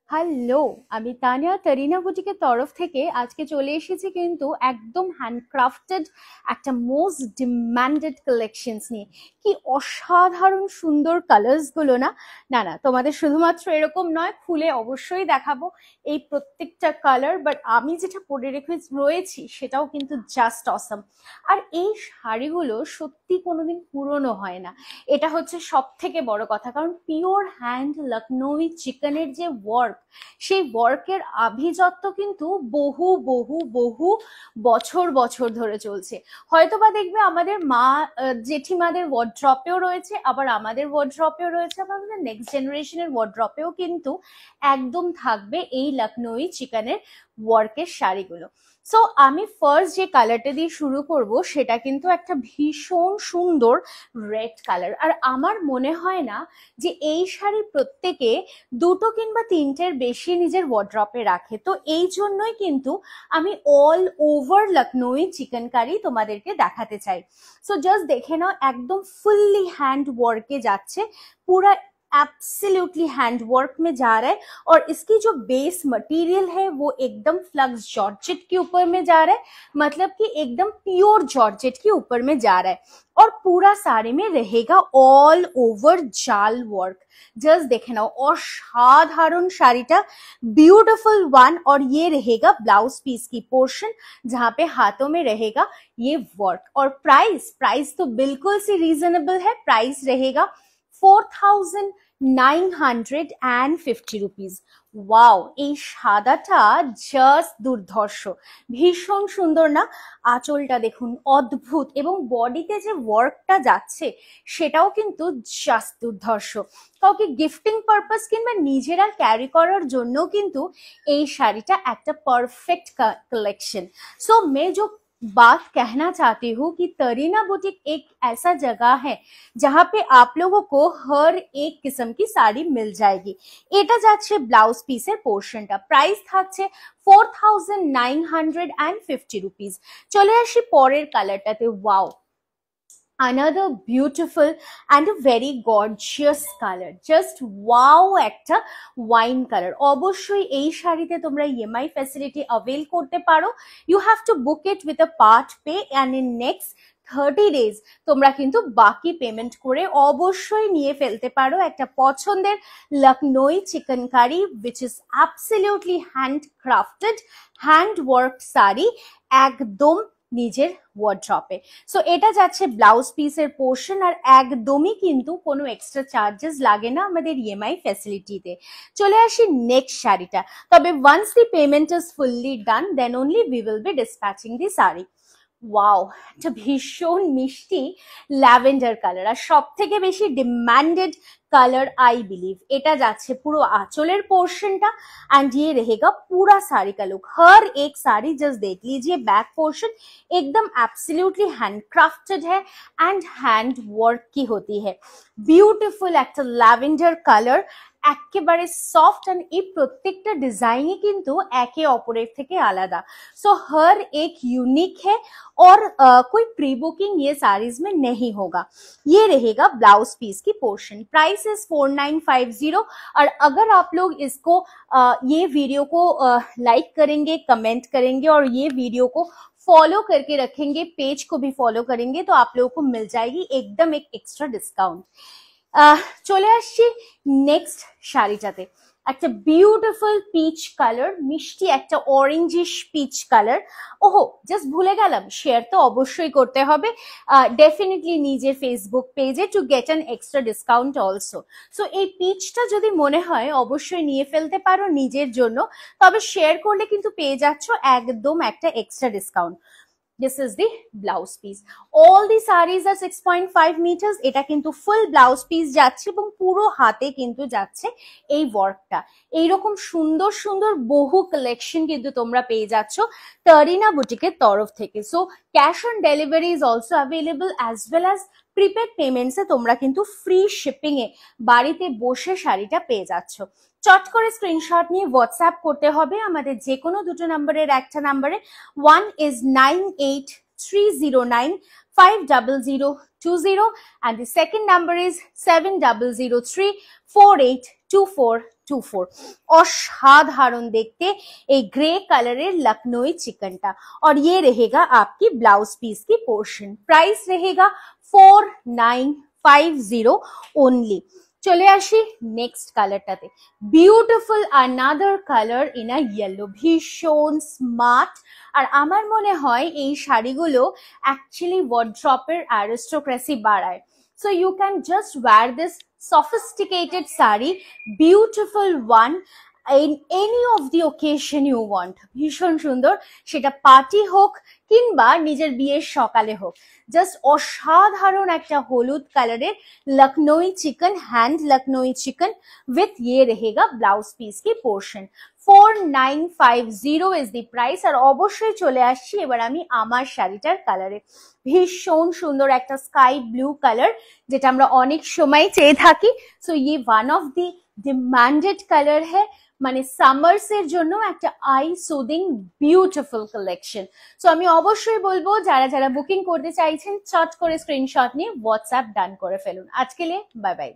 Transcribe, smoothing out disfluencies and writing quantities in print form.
Hello, আমি তানিয়া তারিনা বুটিকের তরফ থেকে আজকে চলে এসেছি কিন্তু একদম হ্যান্ডক্রাফটেড একটা মোস্ট ডিমান্ডেড কালেকশনস নিয়ে। কি অসাধারণ সুন্দর কালার্স গুলো না। না না, তোমাদের শুধুমাত্র এরকম নয়, খুলে অবশ্যই দেখাবো এই প্রত্যেকটা কালার, বাট আমি যেটা পরে রেখে রয়েছি সেটাও কিন্তু জাস্ট অসম। আর এই শাড়িগুলো সত্যি কোনোদিন পুরনো হয় না, এটা হচ্ছে সব থেকে বড় কথা, কারণ পিওর হ্যান্ড লখনৌই চিকেনের যে ওয়ার্ক, সেই ওয়ার্কের আভিজাত্য কিন্তু বহু বহু বহু বছর বছর ধরে চলছে। হয়তোবা দেখবে আমাদের মা জেঠিমাদের ওয়ার্ড্রপেও রয়েছে, আবার আমাদের ওয়ার্ড্রপেও রয়েছে, আবার আমাদের নেক্সট জেনারেশনের ওয়ার্ড্রপেও কিন্তু একদম থাকবে এই লখনৌই চিকেনের ওয়ার্কের শাড়িগুলো। সো আমি ফার্স্ট যে কালারটা দিয়ে শুরু করব সেটা কিন্তু একটা ভীষণ সুন্দর রেড কালার। আর আমার মনে হয় না যে এই শাড়ি প্রত্যেকে দুটো কিংবা তিনটের বেশি নিজের ওয়ার্ড্রপে রাখে, তো এই জন্যই কিন্তু আমি অল ওভার লখনৌই চিকেন কারি তোমাদেরকে দেখাতে চাই। সো জাস্ট দেখে নাও, একদম ফুললি हैंड वर्क के যাচ্ছে, पूरा एब्सोल्युटली हैंड वर्क में जा रहा है। और इसकी जो बेस मटेरियल है वो एकदम फ्लक्स जॉर्जेट के ऊपर में जा रहा है, मतलब कि एकदम प्योर जॉर्जेट के ऊपर में जा रहा है। और पूरा साड़ी में रहेगा ऑल ओवर जाल वर्क। जस्ट देखे नाओ, असाधारण শাড়িটা ब्यूटीफुल वन। और ये रहेगा ब्लाउज पीस की पोर्शन, जहां पे हाथों में रहेगा ये वर्क। और प्राइस प्राइस तो बिल्कुल सी रीजनेबल है, प्राइस रहेगा 4950 রুপিস। ওয়াও, এই সাদাটা জাস্ট দুর্ধর্ষ, ভীষণ সুন্দর না? আঁচলটা দেখুন, অদ্ভুত, এবং বডিতে যে ওয়ার্কটা যাচ্ছে সেটাও কিন্তু জাস্ট দুর্ধর্ষ। কাউকে গিফটিং পারপাস কিংবা নিজেরা ক্যারি করার জন্য কিন্তু এই শাড়িটা একটা পারফেক্ট कलेक्शन। सो मैं जो बात कहना चाहती हूँ कि तरीना बुटीक एक ऐसा जगह है जहाँ पे आप लोगों को हर एक किस्म की साड़ी मिल जाएगी। এটা যাচ্ছে ব্লাউজ পিসের পোর্শনটা, প্রাইস থাকছে 4950 রুপিস। চলে আসি পরের কালারটাতে। Wow, another beautiful and a very gorgeous color, just wow, একটা ওয়াইন কালার। অবশ্যই এই শাড়িতে তোমরা ইএমআই ফ্যাসিলিটি অ্যাভেল করতে পারো। You have to book it with a part pay and in next 30 days তোমরা কিন্তু বাকি পেমেন্ট করে অবশ্যই নিয়ে ফেলতে পারো একটা পছন্দের লখনৌই chikankari, which is absolutely handcrafted hand work sari, একদম নিজের ওয়ার্ড্রপে। সো এটা যাচ্ছে ব্লাউজ পিসের পোর্শন, আর একদমই কিন্তু কোনো এক্সট্রা চার্জেস লাগে না আমাদের ইএমআই ফ্যাসিলিটিতে। চলে আসি নেক্সট শাড়িটা, তবে once the payment is fully done then only we will be dispatching the sari. Wow, একটা ভীষণ মিষ্টি ল্যাভেন্ডার কালার, আর সব থেকে বেশি ডিমান্ডেড कलर आई बिलीव। এটা যাচ্ছে পুরো आंचलेर पोर्शनটা, एंड ये रहेगा पूरा साड़ी का लुक। हर एक साड़ी जस्ट देख लीजिए, बैक पोर्शन एकदम एब्सोल्युटली हैंडक्राफ्टेड है एंड हैंड वर्क की होती है। ब्यूटीफुल একটা ল্যাভেন্ডার কালার, একেবারে সফট, एंड এই প্রত্যেকটা ডিজাইনই কিন্তু একে অপরের থেকে আলাদা। सो हर एक यूनिक है और कोई प्री बुकिंग ये साड़ीज में नहीं होगा। ये रहेगा ब्लाउज पीस की पोर्शन, प्राइस इज 4950। और अगर आप लोग इसको ये वीडियो को लाइक करेंगे, कमेंट करेंगे और ये वीडियो को फॉलो करके रखेंगे, पेज को भी फॉलो करेंगे, तो आप लोगों को मिल जाएगी एकदम एक एक्स्ट्रा डिस्काउंट। চলে আসছি নেক্সট শাড়িটাতে। একটা বিউটিফুল পিচ কালার, মিষ্টি একটা অরেঞ্জিশ পিচ কালার। ওহো, জাস্ট ভুলে গেলাম, শেয়ার তো অবশ্যই করতে হবে ডেফিনেটলি নিজের ফেসবুক পেজে to get an extra discount also. So এই পিচটা যদি মনে হয় অবশ্যই নিয়ে ফেলতে পারো নিজের জন্য, তবে শেয়ার করলে কিন্তু পেয়ে যাচ্ছ একদম একটা extra discount. This is the blouse piece. All the sarees are 6.5 meters. এটা কিন্তু ফুল ব্লাউজ পিস যাচ্ছে এবং পুরো হাতে কিন্তু যাচ্ছে এই ওয়ার্কটা। এইরকম সুন্দর সুন্দর বহু কালেকশন কিন্তু তোমরা পেয়ে যাচ্ছ তারিনা বুটিকের তরফ থেকে। So cash on delivery is also available, as well as prepaid পেমেন্টসে তোমরা কিন্তু ফ্রি শিপিং এ বাড়িতে বসে শাড়িটা পেয়ে যাচ্ছ। চট করে স্ক্রিনশট নিয়ে হোয়াটসঅ্যাপ করতে হবে আমাদের যে কোনো দুটো নাম্বারের একটা নাম্বারে। 1 is 9830950020 and the second number is 70034824 2824। असाधारण देखते एक ग्रे कलर लखनऊ चिकन टा, और ये रहेगा आपकी ब्लाउज पीस की पोर्शन। प्राइस रहेगा 4950 ओनली। চলে আসি নেক্সট কালারটাতে, beautiful another colour in a yellow, ভীষণ স্মার্ট। আর আমার মনে হয় এই শাড়িগুলো অ্যাকচুয়ালি ওয়ার্ড্রপের অ্যারিস্টোক্রেসি বাড়ায়। So you can just wear this sophisticated sari, beautiful one, in any of the occasion you want. ভীষণ সুন্দর, সেটা পার্টি হোক কিংবা নিজের বিয়ের সকালে হোক। জাস্ট অসাধারণ একটা হলুদ কালারের লখনऊ চিকন, হ্যান্ড লখনऊ চিকন উইথ ইয়ে रहेगा ব্লাউজ পিস কি পোর্শন। 4950 is the price. আর অবশ্যই চলে আসছি এবার আমি আমার শাড়িটার কালারে, ভীষণ সুন্দর একটা স্কাই ব্লু কালার, যেটা আমরা অনেক সময় চেয়ে থাকি। সো ये one of the demanded colour है, মানে সামার্স এর জন্য একটা I soothing beautiful collection. So আমি অবশ্যই বলবো যারা যারা বুকিং করতে চাইছেন চট করে স্ক্রিনশট নিয়ে হোয়াটসঅ্যাপ ডান করে ফেলুন। আজকে বাই বাই।